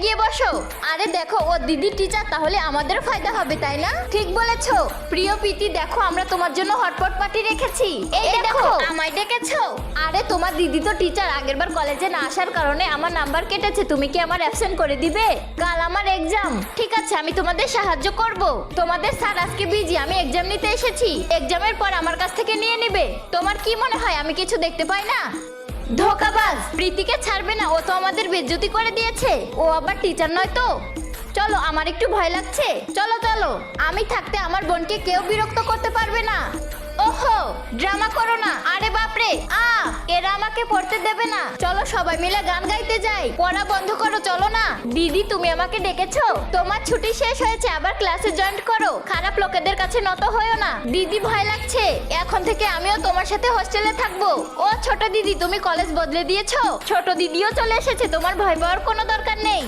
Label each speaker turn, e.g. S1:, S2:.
S1: গিয়ে বসো। আরে দেখো ও দিদি টিচার, তাহলে আমাদের ফায়দা হবে তাই না? ঠিক বলেছো। প্রিয় প্রীতি, দেখো আমরা তোমার জন্য হটপট পার্টি রেখেছি। এই দেখো আমায় ডেকেছো। আরে তোমার দিদি তো টিচার, আগেরবার কলেজে না আসার কারণে আমার নাম্বার কেটেছে। তুমি কি আমার অ্যাবসেন্ট করে দিবে? কাল আমার এক্সাম। ঠিক আছে, আমি তোমাদের সাহায্য করব। তোমাদের স্যার আজকে বিজি, আমি এক্সাম নিতে এসেছি। এক্সামের পর আমার কাছ থেকে নিয়ে নেবে। তোমার কি মনে হয় আমি কিছু দেখতে পাই না? ধোকাবাজ! প্রীতিকে ছাড়বে না, ও তো আমাদের বেইজ্জতি করে দিয়েছে। ও আবার টিচার নয় তো। চলো, আমার একটু ভয় লাগছে। চলো চলো, আমি থাকতে আমার বোনকে কেউ বিরক্ত করতে পারবে না। ওহো, ড্রামা করো না। আরে বাপরে, এরা আমাকে পড়তে দেবে না। চলো সবাই মিলে গান গাইতে যাই। পড়া বন্ধ করো, চলো না। দিদি, তুমি আমাকে ডেকেছো? তোমার ছুটি শেষ হয়েছে, আবার ক্লাসে জয়েন করো। খারাপ লোকেদের কাছে নত হয়ো না। দিদি, ভয় লাগছে। এখন থেকে আমিও তোমার সাথে হোস্টেলে থাকবো। ও ছোট দিদি, তুমি কলেজ বদলে দিয়েছো? ছোট দিদিও চলে এসেছে, তোমার ভয় পাওয়ার কোনো দরকার নেই।